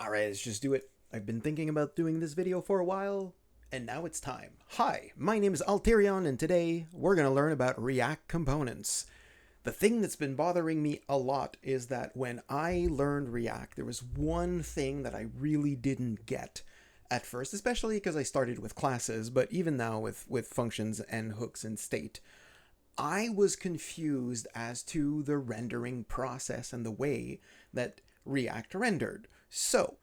Alright, let's just do it. I've been thinking about doing this video for a while, and now it's time. Hi, my name is Alterion, and today we're going to learn about React components. The thing that's been bothering me a lot is that when I learned React, there was one thing that I really didn't get at first, especially because I started with classes, but even now with functions and hooks and state. I was confused as to the rendering process and the way that React rendered. So,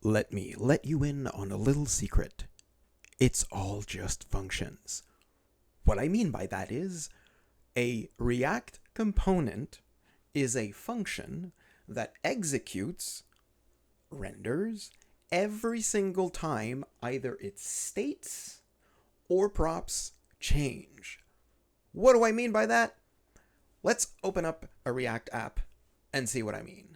let me let you in on a little secret. It's all just functions. What I mean by that is, a React component is a function that executes, renders, every single time either its states or props change. What do I mean by that? Let's open up a React app and see what I mean.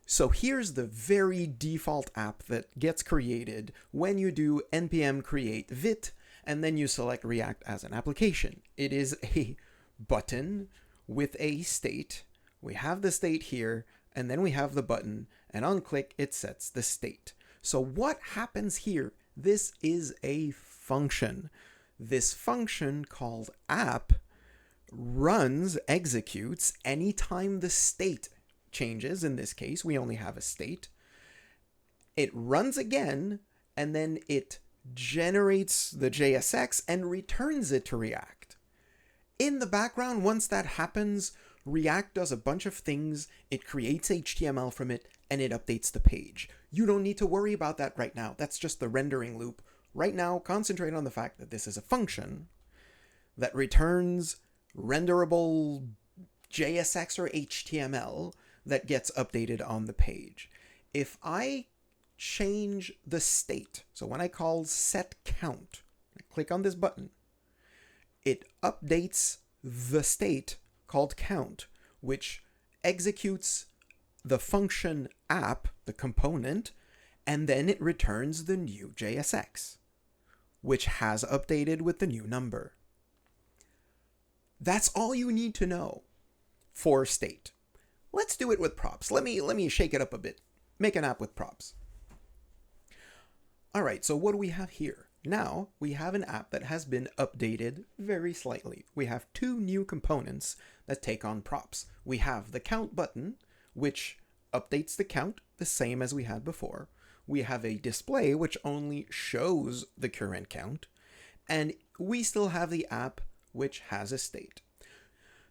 So here's the very default app that gets created when you do npm create vit and then you select React as an application. It is a button with a state. We have the state here, and then we have the button, and on click it sets the state. So what happens here? This is a function. This function called app runs, executes anytime the state changes. In this case, we only have a state. It runs again, and then it generates the JSX and returns it to React. In the background, once that happens, React does a bunch of things. It creates HTML from it, and it updates the page. You don't need to worry about that right now. That's just the rendering loop. Right now, concentrate on the fact that this is a function that returns renderable JSX or HTML that gets updated on the page. If I change the state, so when I call set count, I click on this button, it updates the state called count, which executes the function app, the component, and then it returns the new JSX, which has updated with the new number. That's all you need to know for state. Let's do it with props. Let me shake it up a bit. Make an app with props. All right, so what do we have here? Now we have an app that has been updated very slightly. We have two new components that take on props. We have the count button, which updates the count the same as we had before. We have a display which only shows the current count. And we still have the app which has a state.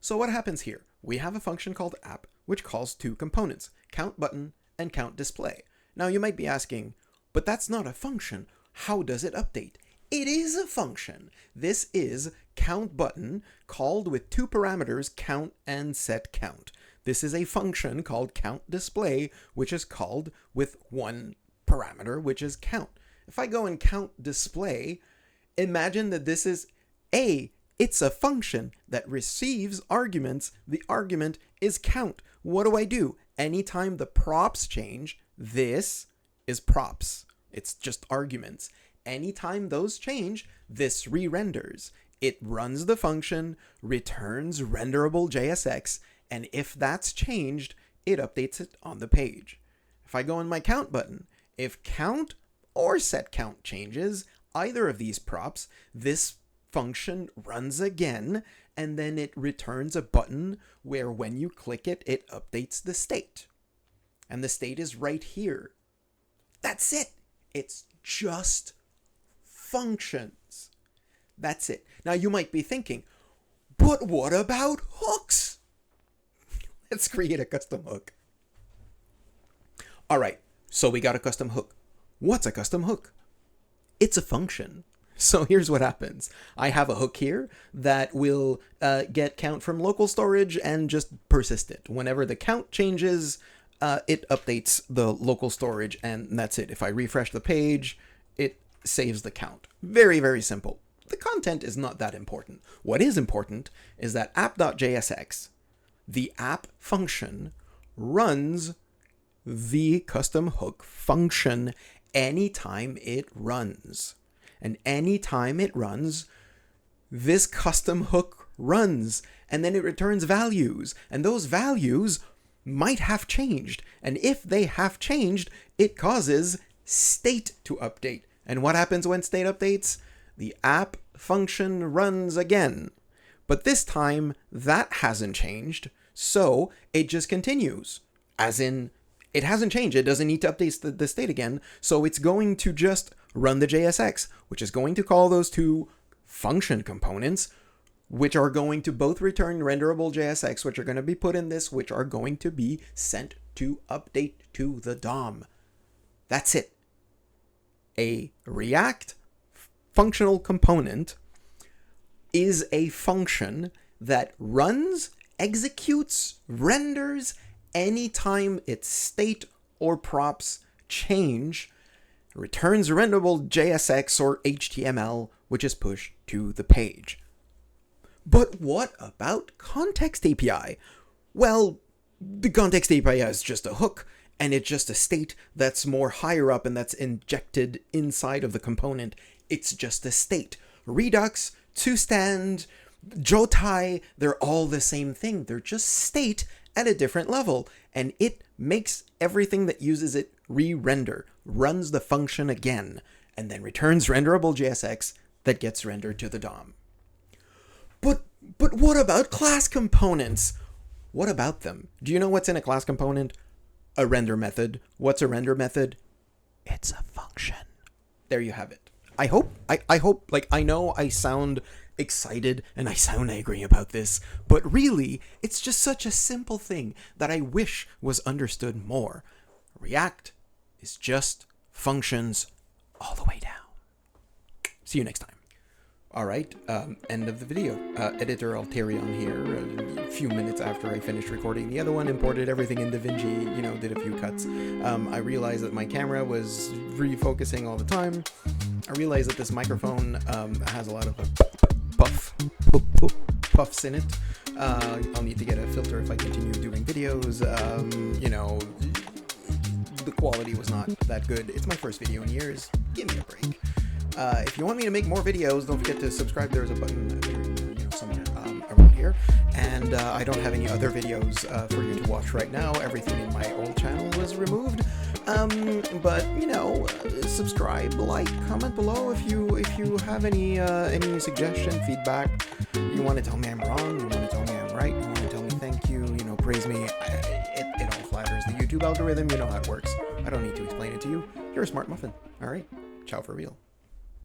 So what happens here? We have a function called app which calls two components, count button and count display. Now you might be asking, but that's not a function. How does it update? It is a function. This is count button called with two parameters, count and set count. This is a function called count display, which is called with one parameter, which is count. If I go and count display, imagine that this is it's a function that receives arguments. The argument is count. What do? Anytime the props change, this is props. It's just arguments. Anytime those change, this re-renders. It runs the function, returns renderable JSX, and if that's changed, it updates it on the page. If I go in my count button, if count or set count changes, either of these props, this function runs again, and then it returns a button where when you click it, it updates the state. And the state is right here. That's it. It's just functions. That's it. Now you might be thinking, but what about hooks? Let's create a custom hook. All right, so we got a custom hook. What's a custom hook? It's a function. So here's what happens. I have a hook here that will get count from local storage and just persist it. Whenever the count changes, it updates the local storage, and that's it. If I refresh the page, it saves the count. Very, very simple. The content is not that important. What is important is that app.jsx, the app function, runs the custom hook function anytime it runs. And anytime it runs, this custom hook runs, and then it returns values. And those values might have changed. And if they have changed, it causes state to update. And what happens when state updates? The app function runs again. But this time, that hasn't changed, so it just continues. As in, it hasn't changed. It doesn't need to update the state again, so it's going to just run the JSX, which is going to call those two function components, which are going to both return renderable JSX, which are going to be put in this, which are going to be sent to update to the DOM. That's it. A React functional component is a function that runs, executes, renders anytime its state or props change, returns renderable JSX or HTML, which is pushed to the page. But what about Context API? Well, the Context API is just a hook, and it's just a state that's more higher up and that's injected inside of the component. It's just a state. Redux, toStand, Jotai, they're all the same thing. They're just state at a different level, and it makes everything that uses it re-render, runs the function again, and then returns renderable JSX that gets rendered to the DOM. But what about class components? What about them? Do you know what's in a class component? A render method. What's a render method? It's a function. There you have it. I hope, like, I know I sound excited and I sound angry about this, but really, it's just such a simple thing that I wish was understood more. React is just functions all the way down. See you next time. Alright, end of the video. Editor Alterion here, a few minutes after I finished recording the other one, imported everything in DaVinci, did a few cuts. I realized that my camera was refocusing all the time. I realized that this microphone has a lot of puffs in it. I'll need to get a filter if I continue doing videos. The quality was not that good. It's my first video in years. Give me a break. If you want me to make more videos, don't forget to subscribe. There's a button somewhere around here. And I don't have any other videos for you to watch right now. Everything in my old channel was removed. But subscribe, like, comment below if you have any suggestion, feedback. You want to tell me I'm wrong, you want to tell me I'm right, you want to tell me thank you, praise me. It all flatters the YouTube algorithm. You know how it works. I don't need to explain it to you. You're a smart muffin. All right. Ciao for real.